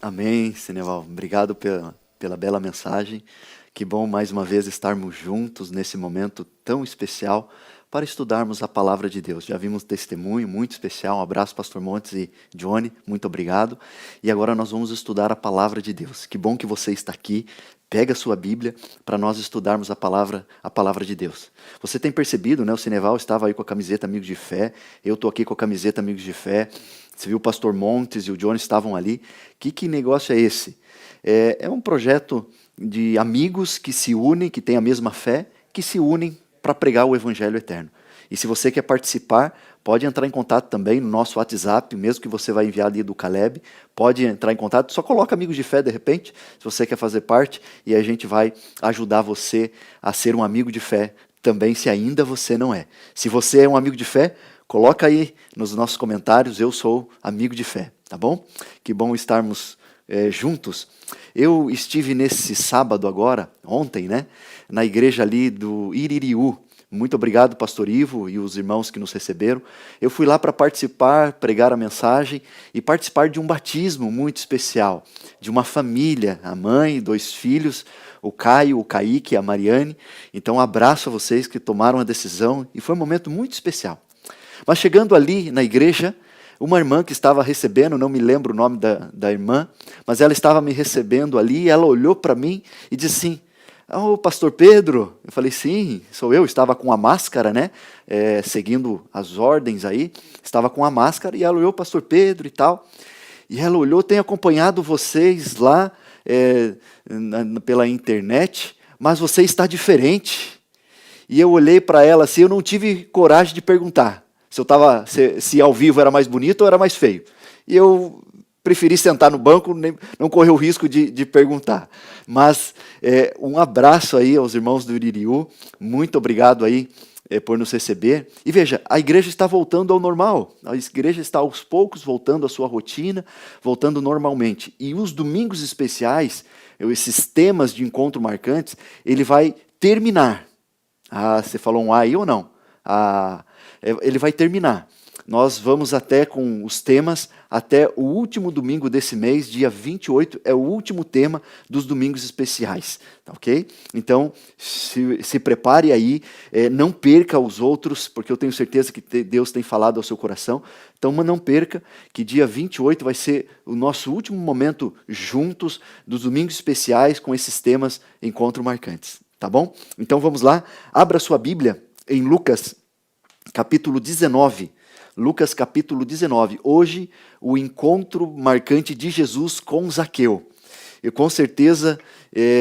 Amém, Seneval. Obrigado pela bela mensagem. Que bom mais uma vez estarmos juntos nesse momento tão especial para estudarmos a palavra de Deus. Já vimos testemunho muito especial. Um abraço, Pastor Montes e Johnny. Muito obrigado. E agora nós vamos estudar a palavra de Deus. Que bom que você está aqui. Pega a sua Bíblia para nós estudarmos a palavra de Deus. Você tem percebido, né? O Seneval estava aí com a camiseta Amigos de Fé. Eu estou aqui com a camiseta Amigos de Fé. Você viu o Pastor Montes e o Johnny estavam ali. Que negócio é esse? É um projeto de amigos que se unem, que têm a mesma fé, que se unem para pregar o Evangelho eterno. E se você quer participar, pode entrar em contato também no nosso WhatsApp, mesmo que você vai enviar ali do Caleb, pode entrar em contato, só coloca Amigos de Fé de repente, se você quer fazer parte, e a gente vai ajudar você a ser um amigo de fé também, se ainda você não é. Se você é um amigo de fé, coloca aí nos nossos comentários, eu sou amigo de fé, tá bom? Que bom estarmos juntos. Eu estive nesse sábado agora, ontem, né, na igreja ali do Iririú. Muito obrigado, Pastor Ivo e os irmãos que nos receberam. Eu fui lá para participar, pregar a mensagem e participar de um batismo muito especial, de uma família, a mãe, 2 filhos, o Caio, o Kaique e a Mariane. Então, um abraço a vocês que tomaram a decisão e foi um momento muito especial. Mas chegando ali na igreja, uma irmã que estava recebendo, não me lembro o nome da irmã, mas ela estava me recebendo ali e ela olhou para mim e disse assim: "Ô, Pastor Pedro?" Eu falei: "Sim, sou eu." Estava com a máscara, né? Seguindo as ordens aí, estava com a máscara e ela olhou: "Pastor Pedro" e tal. E ela olhou: "Tenho acompanhado vocês lá pela internet, mas você está diferente." E eu olhei para ela assim, eu não tive coragem de perguntar se ao vivo era mais bonito ou era mais feio. E eu preferi sentar no banco, não correr o risco de perguntar. Mas um abraço aí aos irmãos do Iririú, muito obrigado aí por nos receber. E veja, a igreja está voltando ao normal, a igreja está aos poucos voltando à sua rotina, voltando normalmente. E os domingos especiais, esses temas de encontro marcantes, ele vai terminar. Ah, você falou um aí ou não? Ele vai terminar. Nós vamos até com os temas, até o último domingo desse mês, dia 28, é o último tema dos domingos especiais, tá ok? Então, se prepare aí, não perca os outros, porque eu tenho certeza que Deus tem falado ao seu coração, então não perca, que dia 28 vai ser o nosso último momento juntos, dos domingos especiais, com esses temas encontro marcantes, tá bom? Então vamos lá, abra sua Bíblia em Lucas, capítulo 19, Lucas capítulo 19, hoje o encontro marcante de Jesus com Zaqueu. E com certeza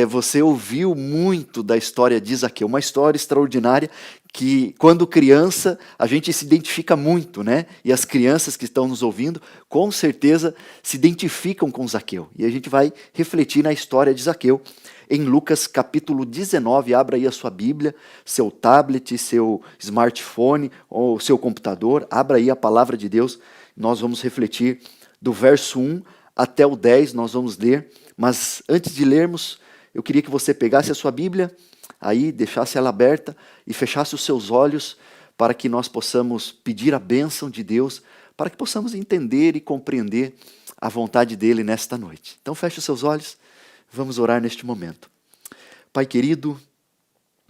você ouviu muito da história de Zaqueu, uma história extraordinária que quando criança a gente se identifica muito, né? E as crianças que estão nos ouvindo com certeza se identificam com Zaqueu. E a gente vai refletir na história de Zaqueu em Lucas capítulo 19, abra aí a sua Bíblia, seu tablet, seu smartphone ou seu computador, abra aí a palavra de Deus, nós vamos refletir do verso 1 até o 10, nós vamos ler, mas antes de lermos, eu queria que você pegasse a sua Bíblia, aí deixasse ela aberta e fechasse os seus olhos para que nós possamos pedir a bênção de Deus, para que possamos entender e compreender a vontade dEle nesta noite. Então feche os seus olhos. Vamos orar neste momento. Pai querido,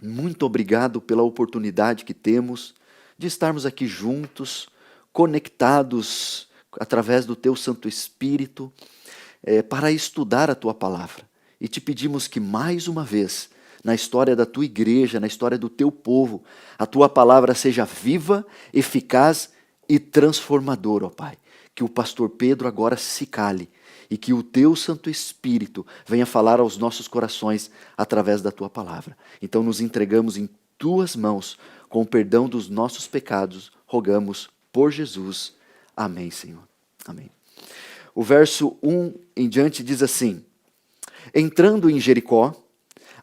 muito obrigado pela oportunidade que temos de estarmos aqui juntos, conectados através do Teu Santo Espírito, para estudar a Tua Palavra. E te pedimos que mais uma vez, na história da Tua igreja, na história do Teu povo, a Tua Palavra seja viva, eficaz e transformadora, ó Pai. Que o pastor Pedro agora se cale e que o Teu Santo Espírito venha falar aos nossos corações através da Tua Palavra. Então nos entregamos em Tuas mãos, com o perdão dos nossos pecados, rogamos por Jesus. Amém, Senhor. Amém. O verso 1 em diante diz assim: entrando em Jericó,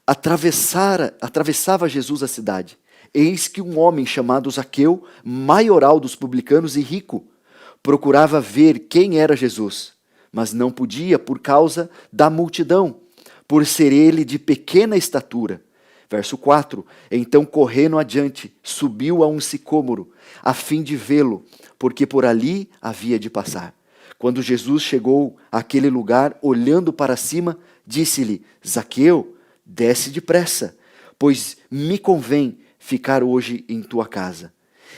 atravessava Jesus a cidade. Eis que um homem chamado Zaqueu, maioral dos publicanos e rico, procurava ver quem era Jesus, mas não podia por causa da multidão, por ser ele de pequena estatura. Verso 4, então correndo adiante, subiu a um sicômoro, a fim de vê-lo, porque por ali havia de passar. Quando Jesus chegou àquele lugar, olhando para cima, disse-lhe: Zaqueu, desce depressa, pois me convém ficar hoje em tua casa.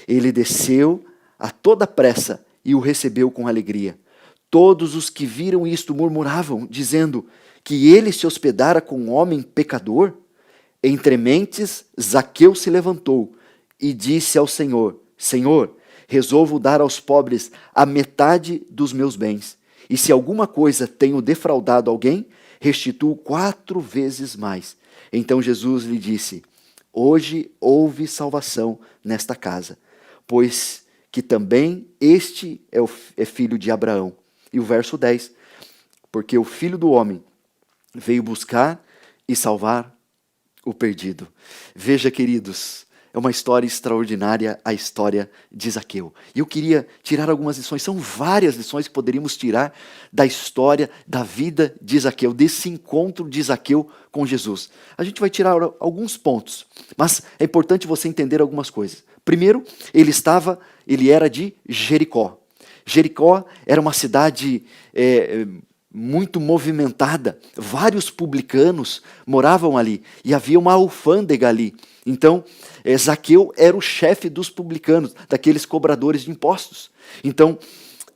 Ele desceu a toda pressa e o recebeu com alegria. Todos os que viram isto murmuravam, dizendo que ele se hospedara com um homem pecador. Entre mentes, Zaqueu se levantou e disse ao Senhor: Senhor, resolvo dar aos pobres a metade dos meus bens. E se alguma coisa tenho defraudado alguém, restituo 4 vezes mais. Então Jesus lhe disse: Hoje houve salvação nesta casa, pois que também este é filho de Abraão. E o verso 10, porque o Filho do Homem veio buscar e salvar o perdido. Veja, queridos, é uma história extraordinária, a história de Zaqueu. E eu queria tirar algumas lições, são várias lições que poderíamos tirar da história, da vida de Zaqueu, desse encontro de Zaqueu com Jesus. A gente vai tirar alguns pontos, mas é importante você entender algumas coisas. Primeiro, ele era de Jericó. Jericó era uma cidade muito movimentada, vários publicanos moravam ali, e havia uma alfândega ali. Então, Zaqueu era o chefe dos publicanos, daqueles cobradores de impostos. Então,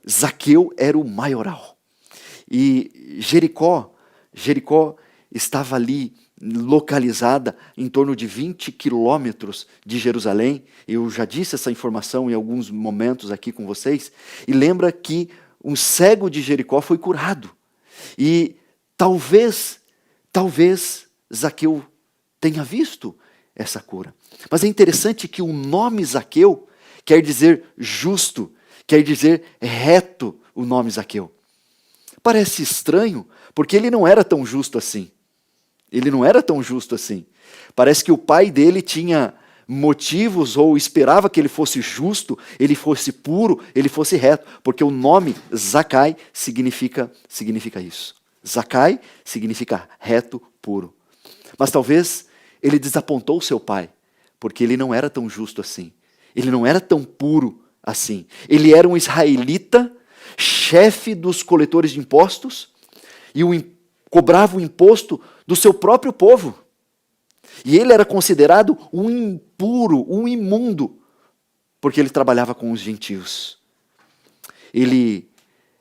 Zaqueu era o maioral. E Jericó estava ali localizada em torno de 20 quilômetros de Jerusalém. Eu já disse essa informação em alguns momentos aqui com vocês. E lembra que um cego de Jericó foi curado. E talvez Zaqueu tenha visto essa cura. Mas é interessante que o nome Zaqueu quer dizer justo, quer dizer reto, o nome Zaqueu. Parece estranho, porque ele não era tão justo assim. Parece que o pai dele tinha motivos ou esperava que ele fosse justo, ele fosse puro, ele fosse reto, porque o nome Zacai significa isso. Zacai significa reto, puro. Mas talvez ele desapontou seu pai, porque ele não era tão justo assim. Ele não era tão puro assim. Ele era um israelita, chefe dos coletores de impostos, e cobrava o imposto do seu próprio povo. E ele era considerado um impuro, um imundo, porque ele trabalhava com os gentios. Ele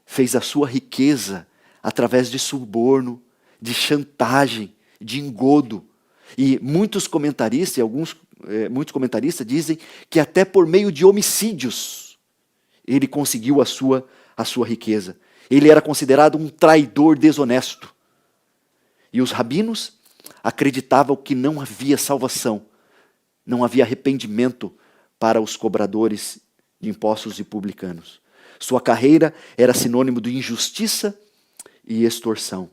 fez a sua riqueza através de suborno, de chantagem, de engodo. E muitos comentaristas dizem que até por meio de homicídios ele conseguiu a sua riqueza. Ele era considerado um traidor desonesto. E os rabinos acreditavam que não havia salvação, não havia arrependimento para os cobradores de impostos e publicanos. Sua carreira era sinônimo de injustiça e extorsão.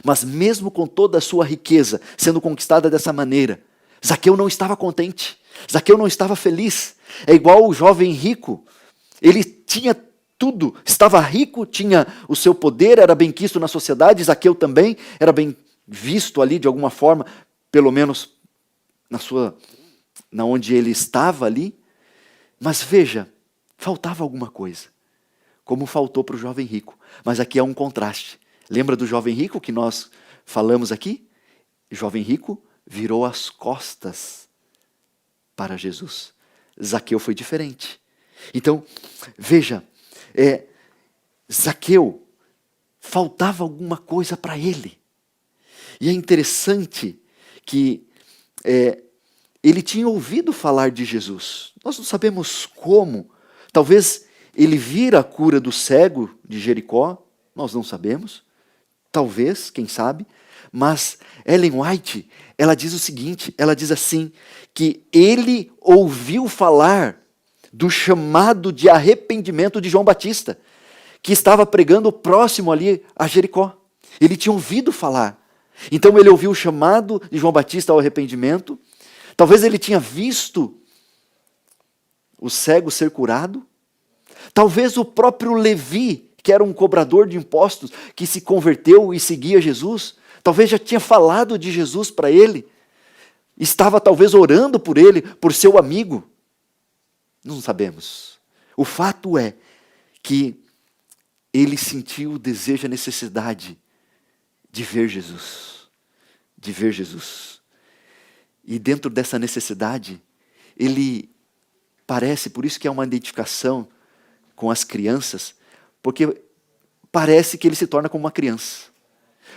Mas mesmo com toda a sua riqueza sendo conquistada dessa maneira, Zaqueu não estava contente, Zaqueu não estava feliz. É igual o jovem rico, ele tinha tudo, estava rico, tinha o seu poder, era bem quisto na sociedade. Zaqueu também era bem visto ali de alguma forma, pelo menos na onde ele estava ali. Mas veja, faltava alguma coisa, como faltou para o jovem rico. Mas aqui há um contraste. Lembra do jovem rico que nós falamos aqui? O jovem rico virou as costas para Jesus. Zaqueu foi diferente. Então, veja, Zaqueu, faltava alguma coisa para ele. E é interessante que ele tinha ouvido falar de Jesus. Nós não sabemos como. Talvez ele vira a cura do cego de Jericó, nós não sabemos. Talvez, quem sabe. Mas Ellen White, ela diz o seguinte, ela diz assim, que ele ouviu falar do chamado de arrependimento de João Batista, que estava pregando próximo ali a Jericó. Ele tinha ouvido falar. Então ele ouviu o chamado de João Batista ao arrependimento. Talvez ele tinha visto o cego ser curado. Talvez o próprio Levi, que era um cobrador de impostos, que se converteu e seguia Jesus, talvez já tinha falado de Jesus para ele. Estava talvez orando por ele, por seu amigo. Não sabemos. O fato é que ele sentiu o desejo, a necessidade de ver Jesus. De ver Jesus. E dentro dessa necessidade, ele parece, por isso que é uma identificação com as crianças, porque parece que ele se torna como uma criança.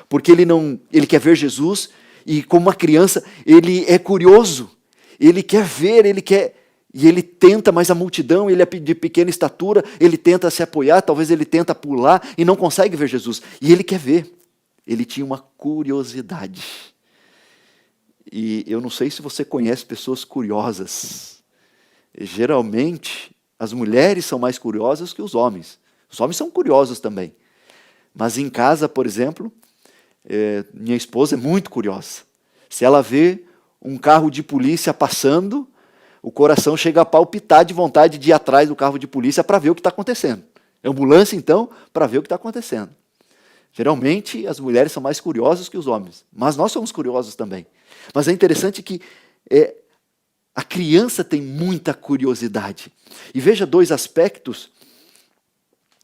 Porque ele quer ver Jesus e como uma criança, ele é curioso, ele quer ver, e ele tenta, mas a multidão, ele é de pequena estatura, ele tenta se apoiar, talvez ele tenta pular e não consegue ver Jesus. E ele quer ver, ele tinha uma curiosidade. E eu não sei se você conhece pessoas curiosas. Geralmente, as mulheres são mais curiosas que os homens. Os homens são curiosos também. Mas em casa, por exemplo, minha esposa é muito curiosa. Se ela vê um carro de polícia passando, o coração chega a palpitar de vontade de ir atrás do carro de polícia para ver o que está acontecendo. Ambulância, então, para ver o que está acontecendo. Geralmente, as mulheres são mais curiosas que os homens. Mas nós somos curiosos também. Mas é interessante que a criança tem muita curiosidade. E veja dois aspectos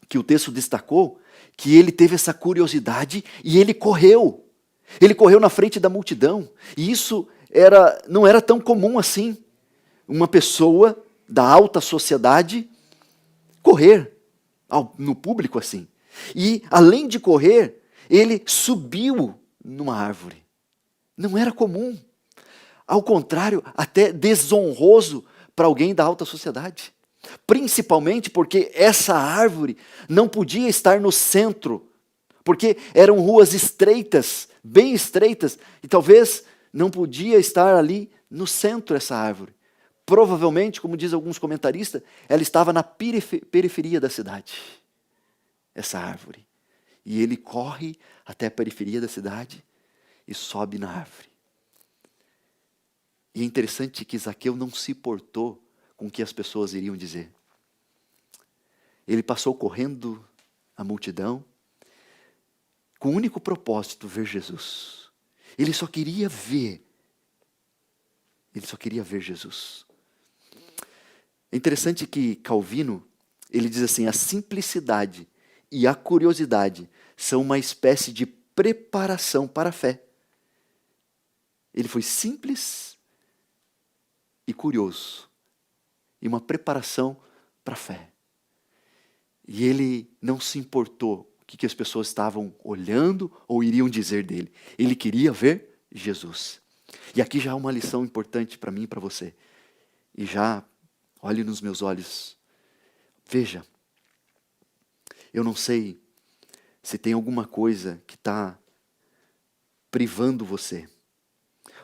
que o texto destacou, que ele teve essa curiosidade e ele correu. Ele correu na frente da multidão. E isso não era tão comum assim. Uma pessoa da alta sociedade correr no público assim. E, além de correr, ele subiu numa árvore. Não era comum. Ao contrário, até desonroso para alguém da alta sociedade. Principalmente porque essa árvore não podia estar no centro, porque eram ruas estreitas, bem estreitas, e talvez não podia estar ali no centro essa árvore. Provavelmente, como diz alguns comentaristas, ela estava na periferia da cidade, essa árvore. E ele corre até a periferia da cidade e sobe na árvore. E é interessante que Zaqueu não se importou com o que as pessoas iriam dizer. Ele passou correndo a multidão com o único propósito, ver Jesus. Ele só queria ver. Ele só queria ver Jesus. É interessante que Calvino, ele diz assim, a simplicidade e a curiosidade são uma espécie de preparação para a fé. Ele foi simples e curioso. E uma preparação para a fé. E ele não se importou o que as pessoas estavam olhando ou iriam dizer dele. Ele queria ver Jesus. E aqui já há uma lição importante para mim e para você. E já, olhe nos meus olhos. Veja, eu não sei se tem alguma coisa que está privando você.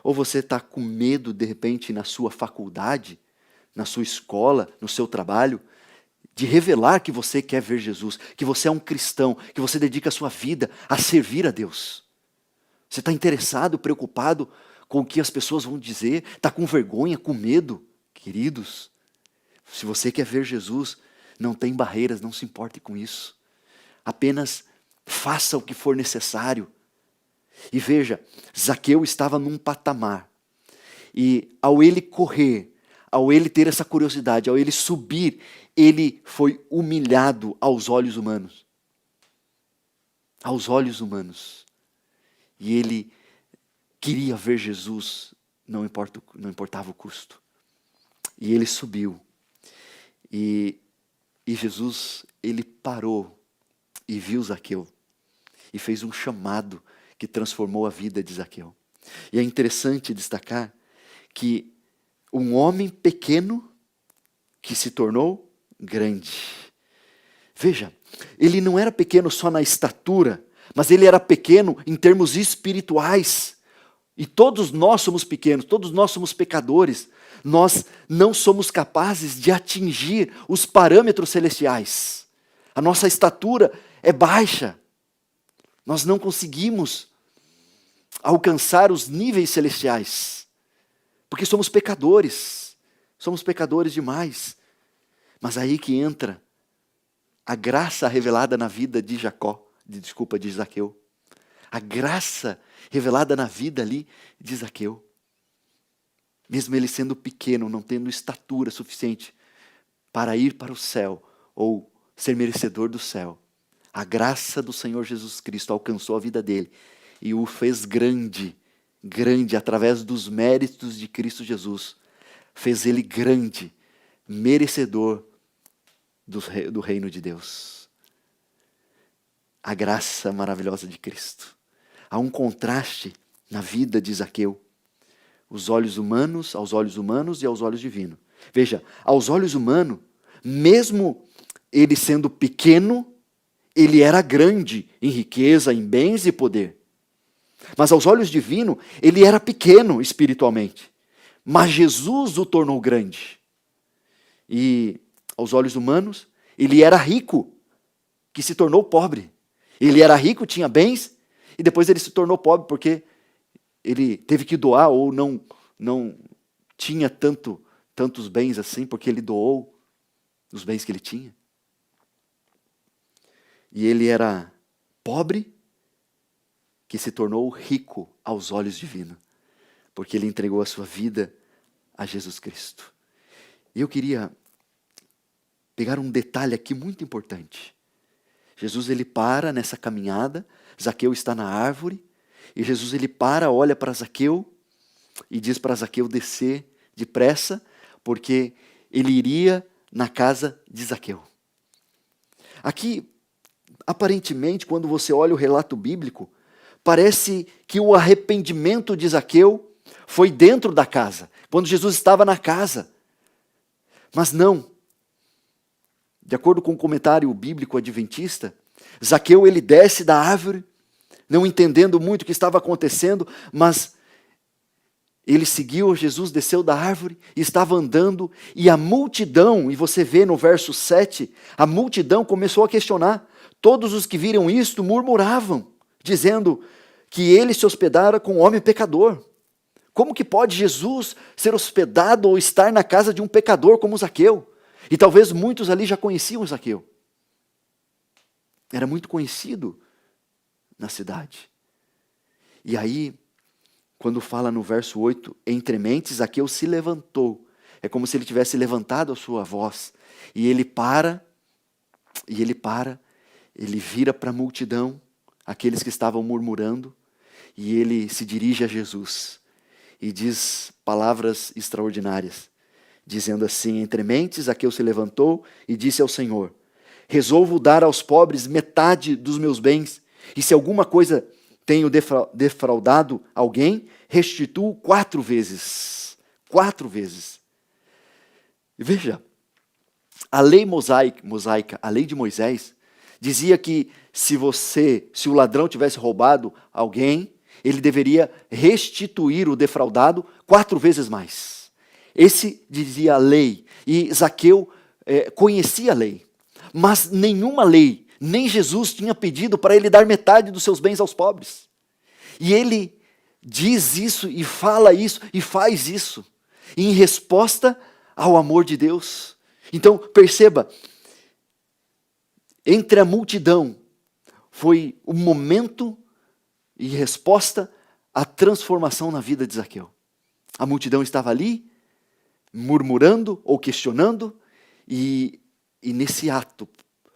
Ou você está com medo, de repente, na sua faculdade, na sua escola, no seu trabalho, de revelar que você quer ver Jesus, que você é um cristão, que você dedica a sua vida a servir a Deus. Você está interessado, preocupado com o que as pessoas vão dizer, está com vergonha, com medo. Queridos, se você quer ver Jesus, não tem barreiras, não se importe com isso. Apenas faça o que for necessário. E veja, Zaqueu estava num patamar. E ao ele correr, ao ele ter essa curiosidade, ao ele subir, ele foi humilhado aos olhos humanos. Aos olhos humanos. E ele queria ver Jesus, não importava o custo. E ele subiu. E Jesus, ele parou e viu Zaqueu. E fez um chamado que transformou a vida de Zaqueu. E é interessante destacar que um homem pequeno que se tornou grande. Veja, ele não era pequeno só na estatura, mas ele era pequeno em termos espirituais. E todos nós somos pequenos, todos nós somos pecadores. Nós não somos capazes de atingir os parâmetros celestiais. A nossa estatura é baixa. Nós não conseguimos alcançar os níveis celestiais. Porque somos pecadores. Somos pecadores demais. Mas aí que entra a graça revelada na vida de Zaqueu. A graça revelada na vida ali de Zaqueu. Mesmo ele sendo pequeno, não tendo estatura suficiente para ir para o céu ou ser merecedor do céu, A graça do Senhor Jesus Cristo alcançou a vida dele e o fez grande, grande através dos méritos de Cristo Jesus. Fez ele grande, merecedor do reino de Deus. A graça maravilhosa de Cristo. Há um contraste na vida de Zaqueu. Os olhos humanos, aos olhos humanos e aos olhos divinos. Veja, aos olhos humanos, mesmo ele sendo pequeno, ele era grande em riqueza, em bens e poder. Mas aos olhos divinos, ele era pequeno espiritualmente. Mas Jesus o tornou grande. E aos olhos humanos, ele era rico, que se tornou pobre. Ele era rico, tinha bens, e depois ele se tornou pobre porque ele teve que doar ou não tinha tantos bens assim, porque ele doou os bens que ele tinha. E ele era pobre, que se tornou rico aos olhos divinos, porque ele entregou a sua vida a Jesus Cristo. E eu queria pegar um detalhe aqui muito importante. Jesus ele para nessa caminhada, Zaqueu está na árvore, e Jesus ele para, olha para Zaqueu e diz para Zaqueu descer depressa, porque ele iria na casa de Zaqueu. Aqui, aparentemente, quando você olha o relato bíblico, parece que o arrependimento de Zaqueu foi dentro da casa, quando Jesus estava na casa. Mas não. De acordo com o comentário bíblico adventista, Zaqueu ele desce da árvore, não entendendo muito o que estava acontecendo, mas ele seguiu Jesus, desceu da árvore, estava andando, e a multidão, e você vê no verso 7, a multidão começou a questionar. Todos os que viram isto murmuravam, dizendo que ele se hospedara com um homem pecador. Como que pode Jesus ser hospedado ou estar na casa de um pecador como Zaqueu? E talvez muitos ali já conheciam Zaqueu. Era muito conhecido na cidade. E aí, quando fala no verso 8, entre mentes, Zaqueu se levantou. É como se ele tivesse levantado a sua voz. E ele vira para a multidão, aqueles que estavam murmurando, e ele se dirige a Jesus. E diz palavras extraordinárias, dizendo assim, entre mentes, Zaqueu se levantou e disse ao Senhor, resolvo dar aos pobres metade dos meus bens, e se alguma coisa tenho defraudado alguém, restituo 4 vezes. 4 vezes. Veja, a lei mosaica, a lei de Moisés, dizia que se o ladrão tivesse roubado alguém, ele deveria restituir o defraudado 4 vezes mais. Esse dizia a lei, e Zaqueu conhecia a lei. Mas nenhuma lei, nem Jesus tinha pedido para ele dar metade dos seus bens aos pobres. E ele diz isso, e fala isso, e faz isso, em resposta ao amor de Deus. Então, perceba, entre a multidão, foi o momento e resposta à transformação na vida de Zaqueu. A multidão estava ali, murmurando ou questionando, e nesse ato,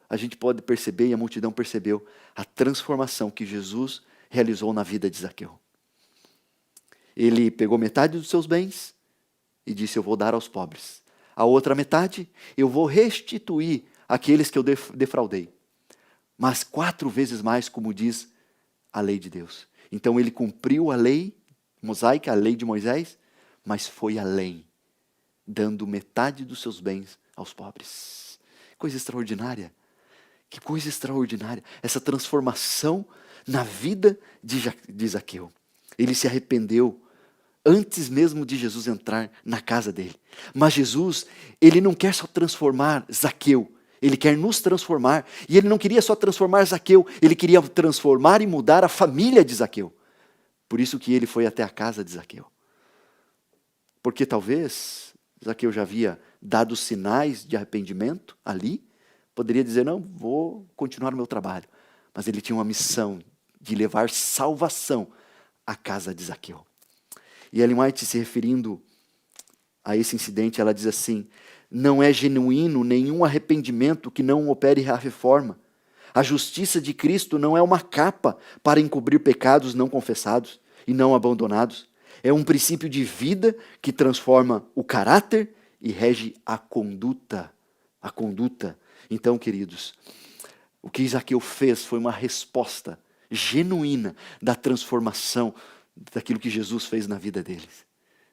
a gente pode perceber, e a multidão percebeu, a transformação que Jesus realizou na vida de Zaqueu. Ele pegou metade dos seus bens e disse, eu vou dar aos pobres. A outra metade, eu vou restituir aqueles que eu defraudei. Mas 4 vezes mais, como diz a lei de Deus. Então ele cumpriu a lei mosaica, a lei de Moisés, mas foi além, dando metade dos seus bens aos pobres. Coisa extraordinária. Que coisa extraordinária. Essa transformação na vida de Zaqueu. Ele se arrependeu antes mesmo de Jesus entrar na casa dele. Mas Jesus, ele não quer só transformar Zaqueu, ele quer nos transformar. E ele não queria só transformar Zaqueu, ele queria transformar e mudar a família de Zaqueu. Por isso que ele foi até a casa de Zaqueu. Porque talvez Zaqueu já havia dado sinais de arrependimento ali, poderia dizer, não, vou continuar o meu trabalho. Mas ele tinha uma missão de levar salvação à casa de Zaqueu. E Ellen White, se referindo a esse incidente, ela diz assim, não é genuíno nenhum arrependimento que não opere a reforma. A justiça de Cristo não é uma capa para encobrir pecados não confessados e não abandonados. É um princípio de vida que transforma o caráter e rege a conduta. A conduta. Então, queridos, o que Zaqueu fez foi uma resposta genuína da transformação daquilo que Jesus fez na vida deles,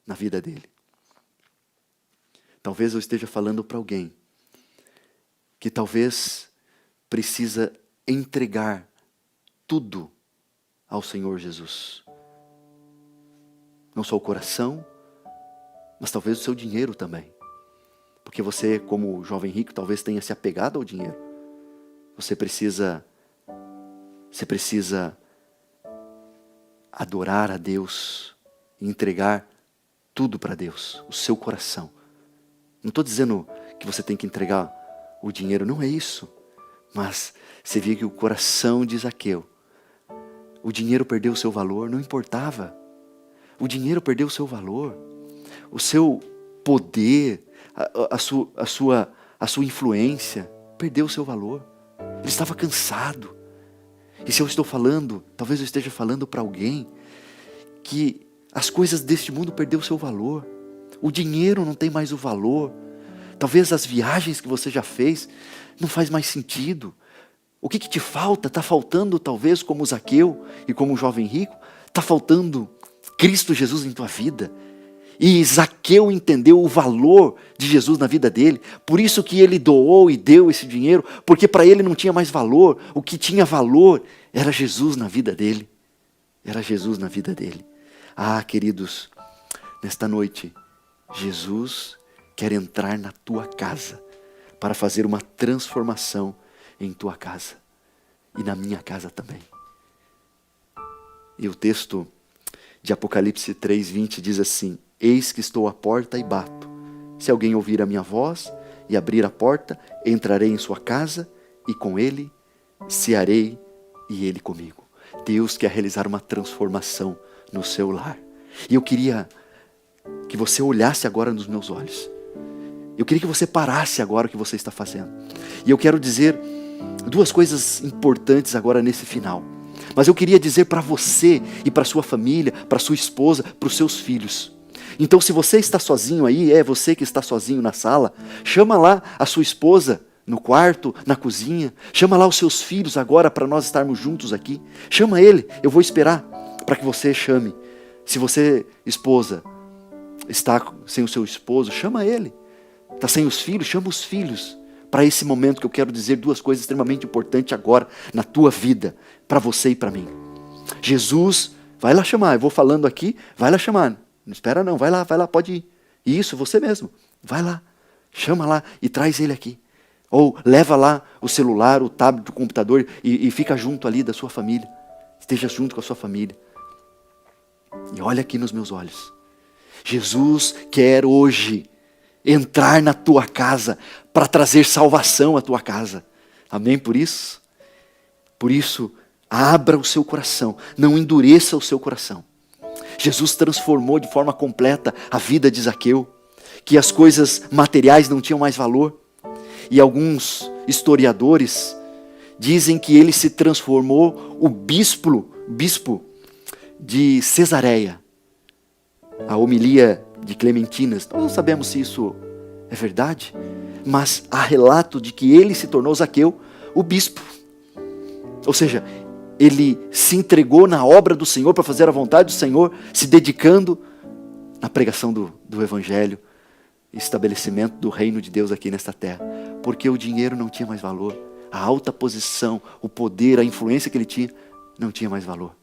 na vida dele. Talvez eu esteja falando para alguém que talvez precisa entregar tudo ao Senhor Jesus. Não só o coração, mas talvez o seu dinheiro também. Porque você, como jovem rico, talvez tenha se apegado ao dinheiro. Você precisa adorar a Deus e entregar tudo para Deus, o seu coração. Não estou dizendo que você tem que entregar o dinheiro, não é isso. Mas você vê que o coração de Zaqueu, o dinheiro perdeu o seu valor, não importava. O dinheiro perdeu o seu valor, o seu poder, a sua influência, perdeu o seu valor. Ele estava cansado. E se eu estou falando, talvez eu esteja falando para alguém que as coisas deste mundo perdeu o seu valor. O dinheiro não tem mais o valor. Talvez as viagens que você já fez não faz mais sentido. O que te falta? Está faltando talvez como Zaqueu e como um jovem rico. Está faltando Cristo Jesus em tua vida. E Zaqueu entendeu o valor de Jesus na vida dele. Por isso que ele doou e deu esse dinheiro. Porque para ele não tinha mais valor. O que tinha valor era Jesus na vida dele. Era Jesus na vida dele. Ah, queridos, nesta noite, Jesus quer entrar na tua casa para fazer uma transformação em tua casa e na minha casa também. E o texto de Apocalipse 3:20 diz assim: eis que estou à porta e bato. Se alguém ouvir a minha voz e abrir a porta, entrarei em sua casa e com ele cearei e ele comigo. Deus quer realizar uma transformação no seu lar. E eu queria que você olhasse agora nos meus olhos. Eu queria que você parasse agora o que você está fazendo. E eu quero dizer duas coisas importantes agora nesse final. Mas eu queria dizer para você e para sua família, para sua esposa, para os seus filhos. Então, se você está sozinho aí, é você que está sozinho na sala, chama lá a sua esposa no quarto, na cozinha. Chama lá os seus filhos agora para nós estarmos juntos aqui. Chama ele, eu vou esperar para que você chame. Se você, esposa, está sem o seu esposo, chama ele. Está sem os filhos? Chama os filhos. Para esse momento que eu quero dizer duas coisas extremamente importantes agora na tua vida, para você e para mim. Jesus, vai lá chamar, eu vou falando aqui, vai lá chamar. Não espera não, vai lá, pode ir. Isso, você mesmo, vai lá, chama lá e traz ele aqui. Ou leva lá o celular, o tablet, o computador e fica junto ali da sua família. Esteja junto com a sua família. E olha aqui nos meus olhos. Jesus quer hoje entrar na tua casa para trazer salvação à tua casa. Amém por isso? Por isso, abra o seu coração, não endureça o seu coração. Jesus transformou de forma completa a vida de Zaqueu, que as coisas materiais não tinham mais valor. E alguns historiadores dizem que ele se transformou o bispo de Cesareia. A homilia de Clementinas, nós não sabemos se isso é verdade, mas há relato de que ele se tornou Zaqueu o bispo. Ou seja, ele se entregou na obra do Senhor para fazer a vontade do Senhor, se dedicando na pregação do Evangelho, estabelecimento do reino de Deus aqui nesta terra. Porque o dinheiro não tinha mais valor, a alta posição, o poder, a influência que ele tinha, não tinha mais valor.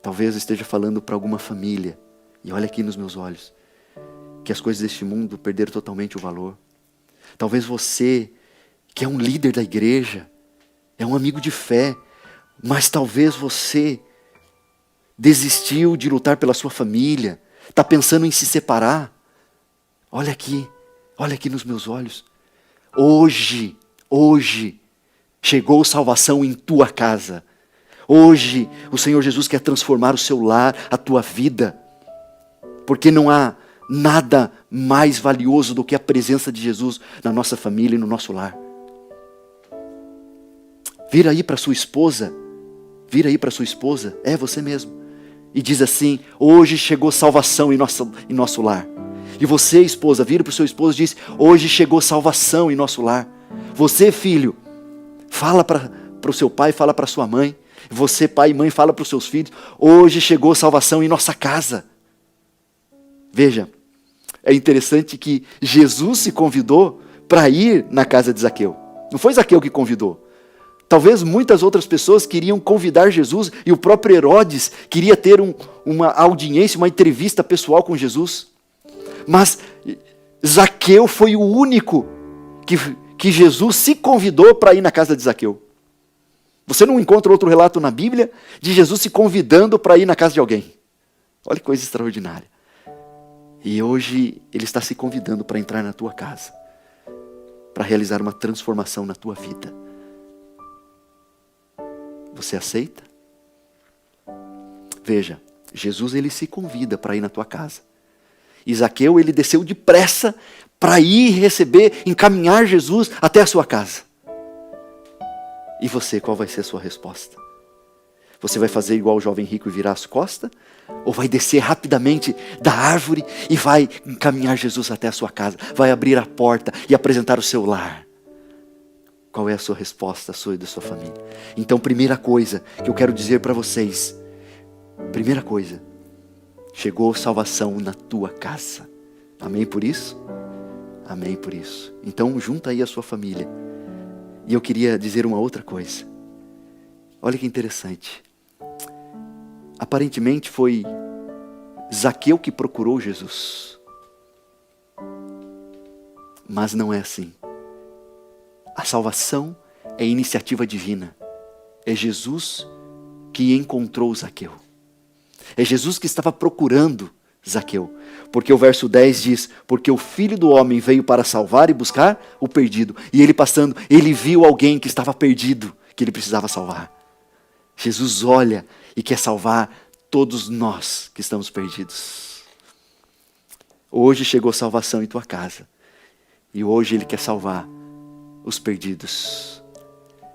Talvez eu esteja falando para alguma família, e olha aqui nos meus olhos, que as coisas deste mundo perderam totalmente o valor. Talvez você, que é um líder da igreja, é um amigo de fé, mas talvez você desistiu de lutar pela sua família, está pensando em se separar. Olha aqui nos meus olhos. Hoje, chegou salvação em tua casa. Hoje, o Senhor Jesus quer transformar o seu lar, a tua vida. Porque não há nada mais valioso do que a presença de Jesus na nossa família e no nosso lar. vira aí para sua esposa, é você mesmo, e diz assim: hoje chegou salvação em nosso lar. E você, esposa, vira para o seu esposo e diz: hoje chegou salvação em nosso lar. Você, filho, fala para o seu pai, fala para a sua mãe. Você, pai e mãe, fala para os seus filhos: hoje chegou salvação em nossa casa. Veja, é interessante que Jesus se convidou para ir na casa de Zaqueu. Não foi Zaqueu que convidou. Talvez muitas outras pessoas queriam convidar Jesus, e o próprio Herodes queria ter uma audiência, uma entrevista pessoal com Jesus. Mas Zaqueu foi o único que Jesus se convidou para ir na casa de Zaqueu. Você não encontra outro relato na Bíblia de Jesus se convidando para ir na casa de alguém. Olha que coisa extraordinária. E hoje Ele está se convidando para entrar na tua casa, para realizar uma transformação na tua vida. Você aceita? Veja, Jesus ele se convida para ir na tua casa. E Zaqueu, ele desceu depressa para ir receber, encaminhar Jesus até a sua casa. E você, qual vai ser a sua resposta? Você vai fazer igual o jovem rico e virar as costas? Ou vai descer rapidamente da árvore e vai encaminhar Jesus até a sua casa? Vai abrir a porta e apresentar o seu lar? Qual é a sua resposta, a sua e da sua família? Então, primeira coisa que eu quero dizer para vocês. Primeira coisa. Chegou salvação na tua casa. Amém por isso? Amém por isso. Então junta aí a sua família. E eu queria dizer uma outra coisa. Olha que interessante. Aparentemente foi Zaqueu que procurou Jesus. Mas não é assim. A salvação é iniciativa divina. É Jesus que encontrou Zaqueu. É Jesus que estava procurando Zaqueu. Porque o verso 10 diz: porque o Filho do Homem veio para salvar e buscar o perdido. E ele passando, ele viu alguém que estava perdido, que ele precisava salvar. Jesus olha e quer salvar todos nós que estamos perdidos. Hoje chegou salvação em tua casa. E hoje Ele quer salvar os perdidos.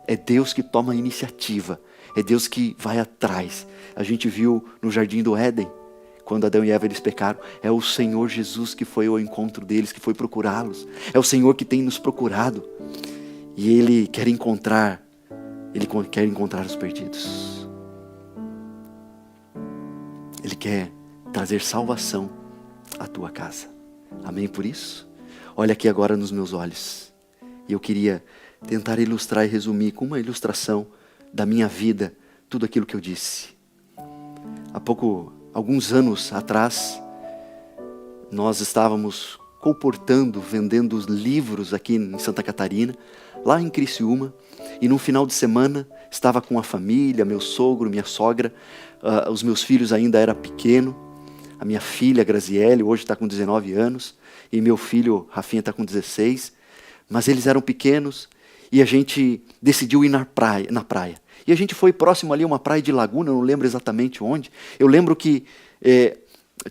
É Deus que toma a iniciativa. É Deus que vai atrás. A gente viu no Jardim do Éden, quando Adão e Eva eles pecaram, é o Senhor Jesus que foi ao encontro deles, que foi procurá-los. É o Senhor que tem nos procurado. E Ele quer encontrar os perdidos. Ele quer trazer salvação à tua casa. Amém por isso? Olha aqui agora nos meus olhos. E eu queria tentar ilustrar e resumir com uma ilustração da minha vida tudo aquilo que eu disse. Alguns anos atrás, nós estávamos colportando, vendendo livros aqui em Santa Catarina, lá em Criciúma, e no final de semana estava com a família, meu sogro, minha sogra, os meus filhos ainda eram pequenos, a minha filha Graziele hoje está com 19 anos, e meu filho Rafinha está com 16, mas eles eram pequenos, e a gente decidiu ir na praia. E a gente foi próximo ali a uma praia de Laguna, eu não lembro exatamente onde. Eu lembro que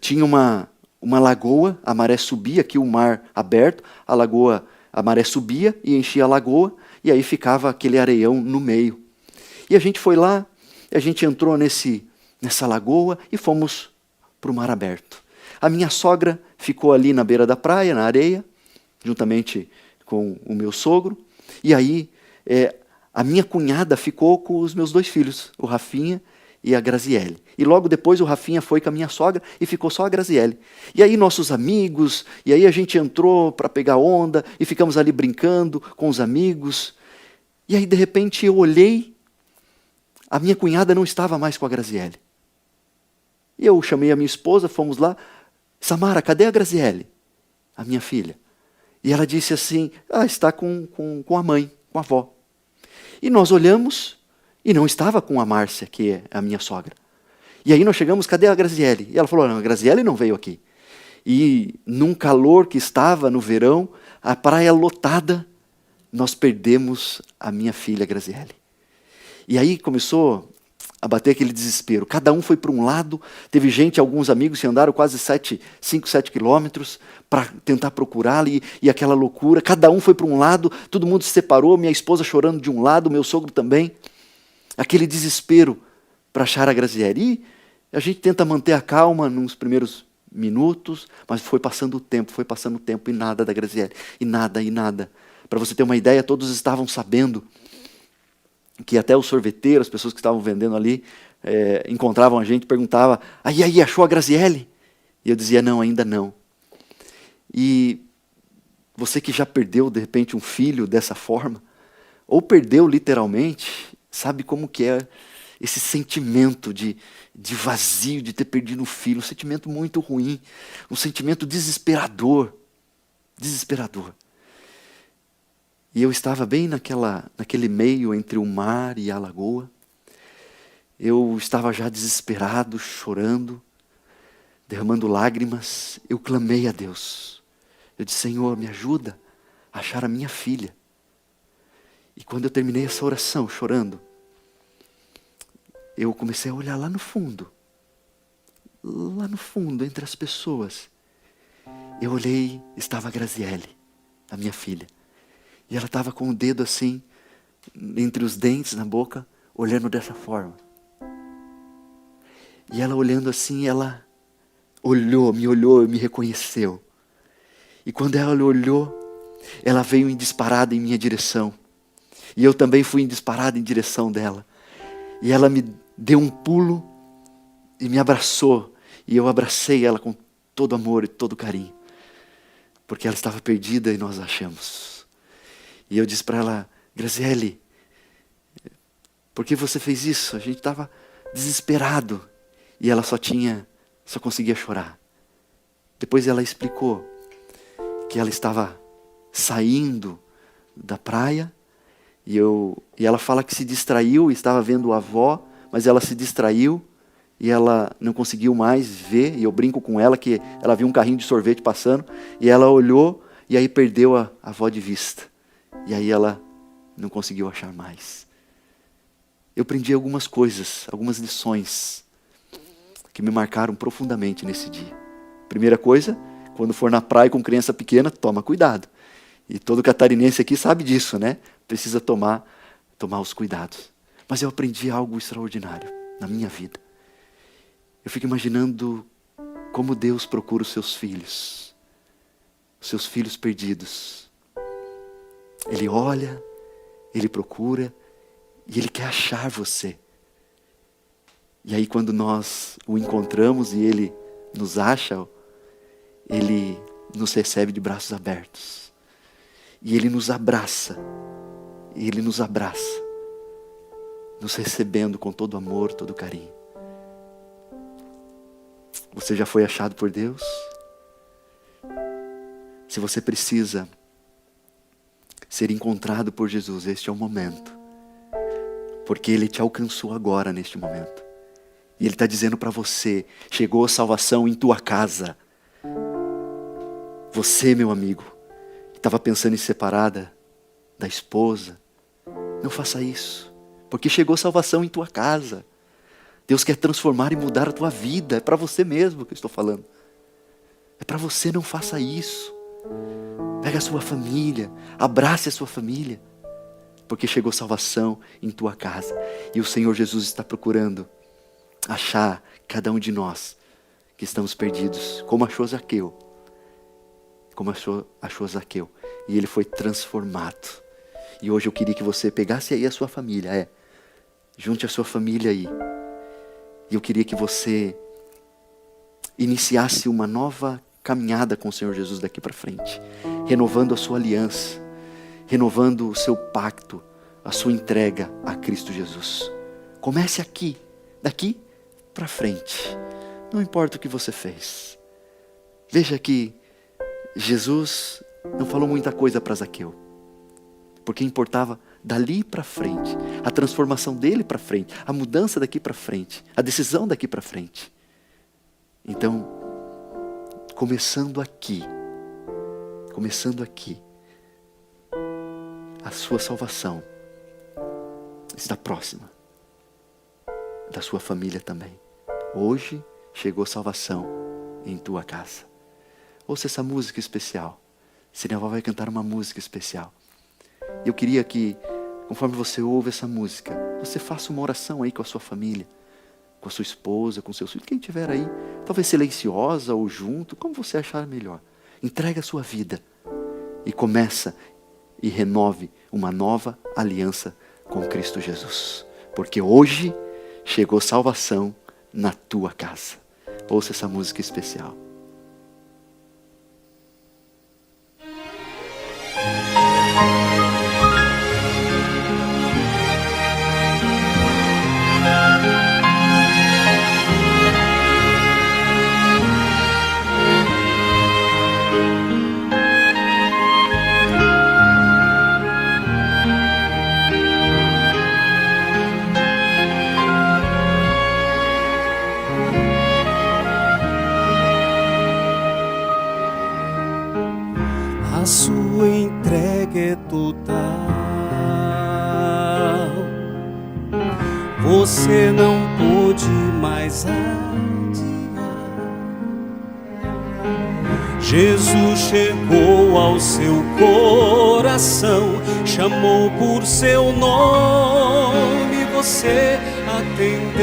tinha uma lagoa, a maré subia, aqui o mar aberto, a maré subia e enchia a lagoa, e aí ficava aquele areião no meio. E a gente foi lá, a gente entrou nessa lagoa e fomos para o mar aberto. A minha sogra ficou ali na beira da praia, na areia, juntamente com o meu sogro, e aí a minha cunhada ficou com os meus 2 filhos, o Rafinha e a Graziele. E logo depois o Rafinha foi com a minha sogra e ficou só a Graziele. E aí nossos amigos, e aí a gente entrou para pegar onda e ficamos ali brincando com os amigos. E aí de repente eu olhei, a minha cunhada não estava mais com a Graziele. E eu chamei a minha esposa, fomos lá: Samara, cadê a Graziele? A minha filha. E ela disse assim: está com a mãe, com a avó. E nós olhamos e não estava com a Márcia, que é a minha sogra. E aí nós chegamos: cadê a Graziele? E ela falou: não, a Graziele não veio aqui. E num calor que estava no verão, a praia lotada, nós perdemos a minha filha Graziele. E aí começou a bater aquele desespero. Cada um foi para um lado, teve gente, alguns amigos que andaram quase 5, 7 quilômetros para tentar procurá-la e aquela loucura. Cada um foi para um lado, todo mundo se separou, minha esposa chorando de um lado, meu sogro também. Aquele desespero para achar a Graziele. E a gente tenta manter a calma nos primeiros minutos, mas foi passando o tempo e nada da Graziele, e nada. Para você ter uma ideia, todos estavam sabendo que até os sorveteiros, as pessoas que estavam vendendo ali, encontravam a gente, perguntavam, aí, achou a Graziele? E eu dizia, não, ainda não. E você que já perdeu, de repente, um filho dessa forma, ou perdeu literalmente, sabe como que é esse sentimento de vazio, de ter perdido um filho, um sentimento muito ruim, um sentimento desesperador. E eu estava bem naquele meio entre o mar e a lagoa. Eu estava já desesperado, chorando, derramando lágrimas. Eu clamei a Deus. Eu disse, Senhor, me ajuda a achar a minha filha. E quando eu terminei essa oração, chorando, eu comecei a olhar lá no fundo, entre as pessoas. Eu olhei, estava a Graziele, a minha filha. E ela estava com o dedo assim, entre os dentes, na boca, olhando dessa forma. E ela olhando assim, ela me olhou, me reconheceu. E quando ela olhou, ela veio em disparada em minha direção. E eu também fui em disparada em direção dela. E ela me deu um pulo e me abraçou. E eu abracei ela com todo amor e todo carinho. Porque ela estava perdida e nós a achamos. E eu disse para ela, Graziele, por que você fez isso? A gente estava desesperado. E ela só conseguia chorar. Depois ela explicou que ela estava saindo da praia. E ela fala que se distraiu, estava vendo a avó, mas ela se distraiu e ela não conseguiu mais ver. E eu brinco com ela que ela viu um carrinho de sorvete passando e ela olhou e aí perdeu a avó de vista. E aí ela não conseguiu achar mais. Eu aprendi algumas coisas, algumas lições que me marcaram profundamente nesse dia. Primeira coisa, quando for na praia com criança pequena, toma cuidado. E todo catarinense aqui sabe disso, né? Precisa tomar os cuidados. Mas eu aprendi algo extraordinário na minha vida. Eu fico imaginando como Deus procura os seus filhos perdidos. Ele olha, Ele procura e Ele quer achar você. E aí quando nós o encontramos e Ele nos acha, Ele nos recebe de braços abertos. E Ele nos abraça. Nos recebendo com todo amor, todo carinho. Você já foi achado por Deus? Se você precisa ser encontrado por Jesus, este é o momento. Porque Ele te alcançou agora, neste momento. E Ele está dizendo para você, chegou a salvação em tua casa. Você, meu amigo, que estava pensando em separada da esposa, não faça isso. Porque chegou salvação em tua casa. Deus quer transformar e mudar a tua vida. É para você mesmo que eu estou falando. É para você, não faça isso. Pega a sua família, abrace a sua família. Porque chegou salvação em tua casa. E o Senhor Jesus está procurando achar cada um de nós que estamos perdidos. Como achou Zaqueu. Achou Zaqueu. E ele foi transformado. E hoje eu queria que você pegasse aí a sua família. Junte a sua família aí. E eu queria que você iniciasse uma nova caminhada com o Senhor Jesus daqui para frente. Renovando a sua aliança. Renovando o seu pacto. A sua entrega a Cristo Jesus. Comece aqui. Daqui para frente. Não importa o que você fez. Veja que Jesus não falou muita coisa para Zaqueu. Porque importava dali para frente. A transformação dele para frente. A mudança daqui para frente. A decisão daqui para frente. Então, começando aqui. A sua salvação está próxima. da sua família também. Hoje chegou salvação em tua casa. Ouça essa música especial. Cineval vai cantar uma música especial. Eu queria que, conforme você ouve essa música, você faça uma oração aí com a sua família, com a sua esposa, com seus filhos, quem estiver aí, talvez silenciosa ou junto, como você achar melhor. Entrega a sua vida e começa e renove uma nova aliança com Cristo Jesus. Porque hoje chegou salvação na tua casa. Ouça essa música especial. A sua entrega é total. Você não pôde mais adiar. Jesus chegou ao seu coração, chamou por seu nome, você atendeu.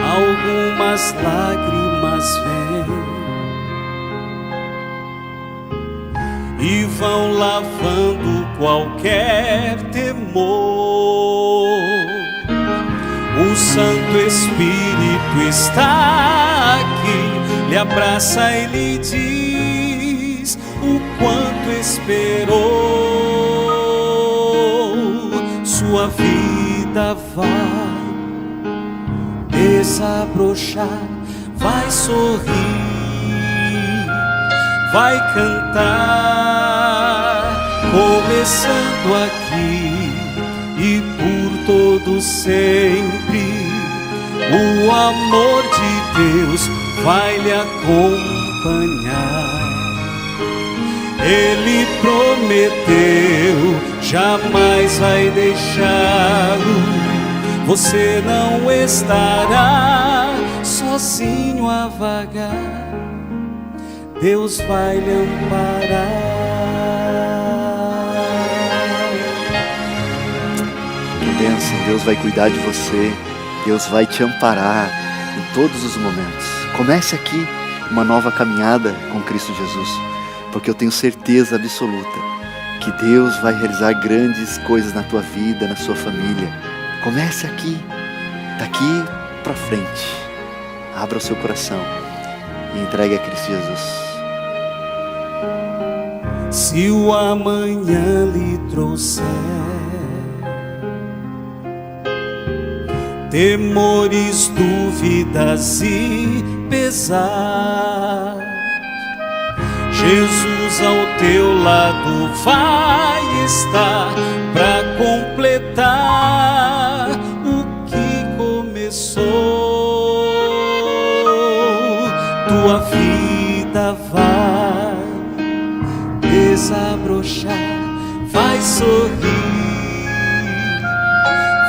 Algumas lágrimas vêm e vão lavando qualquer temor. O Santo Espírito está aqui, lhe abraça e lhe diz o quanto esperou. Sua vida vai desabrochar, vai sorrir, vai cantar, começando aqui e por todo sempre. O amor de Deus vai lhe acompanhar. Ele prometeu, jamais vai deixá-lo. Você não estará sozinho a vagar. Deus vai lhe amparar. Que bênção, Deus vai cuidar de você. Deus vai te amparar em todos os momentos. Comece aqui uma nova caminhada com Cristo Jesus, porque eu tenho certeza absoluta que Deus vai realizar grandes coisas na tua vida, na sua família. Comece aqui, daqui para frente. Abra o seu coração e entregue a Cristo Jesus. Se o amanhã lhe trouxer temores, dúvidas e pesar, Jesus ao teu lado vai estar para completar o que começou. Tua vida vai desabrochar, vai sorrir,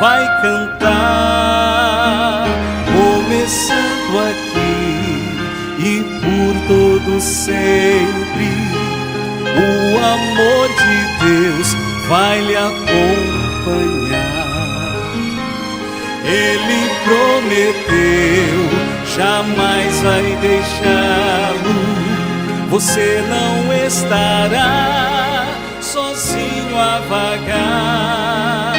vai cantar, começando aqui e por todo sempre. O amor de Deus vai lhe acompanhar. Ele prometeu, jamais vai deixá-lo. Você não estará sozinho a vagar,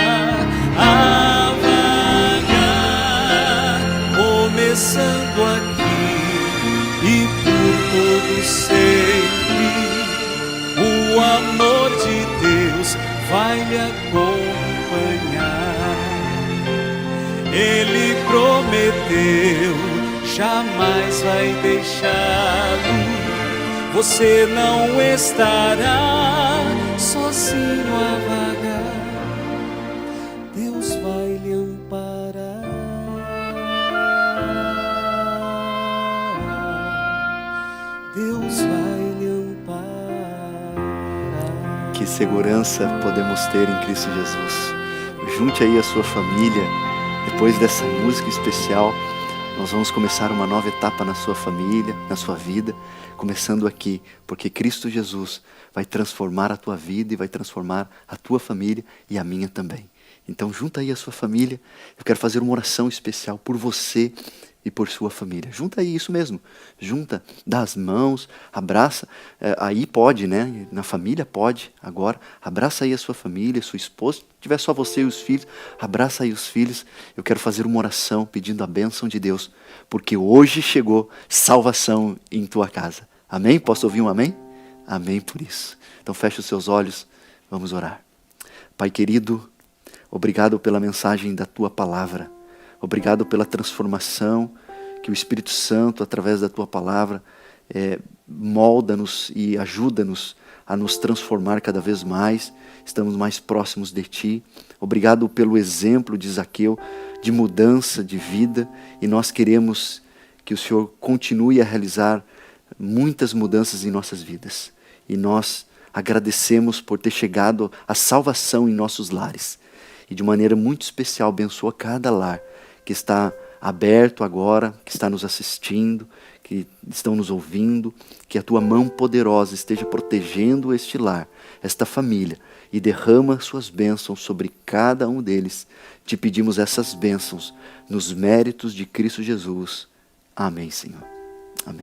começando aqui e por todo sempre. O amor de Deus vai lhe acompanhar. Ele prometeu, jamais vai deixá-lo. Você não estará sozinho a vagar. Deus vai lhe amparar. Deus vai lhe amparar. Que segurança podemos ter em Cristo Jesus. junte aí a sua família. Depois dessa música especial, nós vamos começar uma nova etapa na sua família, na sua vida, começando aqui, porque Cristo Jesus vai transformar a tua vida e vai transformar a tua família e a minha também. Então junta aí a sua família, eu quero fazer uma oração especial por você e por sua família. Junta aí, isso mesmo, junta, dá as mãos, abraça, aí pode, né, na família pode, agora, abraça aí a sua família, sua esposa, se tiver só você e os filhos, abraça aí os filhos. Eu quero fazer uma oração pedindo a bênção de Deus, porque hoje chegou salvação em tua casa. Amém? Posso ouvir um amém? Amém por isso. Então feche os seus olhos, vamos orar. Pai querido, obrigado pela mensagem da tua palavra. Obrigado pela transformação que o Espírito Santo, através da tua palavra, molda-nos e ajuda-nos a nos transformar cada vez mais. Estamos mais próximos de ti. Obrigado pelo exemplo de Zaqueu, de mudança de vida. E nós queremos que o Senhor continue a realizar muitas mudanças em nossas vidas. E nós agradecemos por ter chegado a salvação em nossos lares. E de maneira muito especial abençoa cada lar que está aberto agora, que está nos assistindo, que estão nos ouvindo, que a tua mão poderosa esteja protegendo este lar, esta família, e derrama suas bênçãos sobre cada um deles. Te pedimos essas bênçãos nos méritos de Cristo Jesus. Amém, Senhor.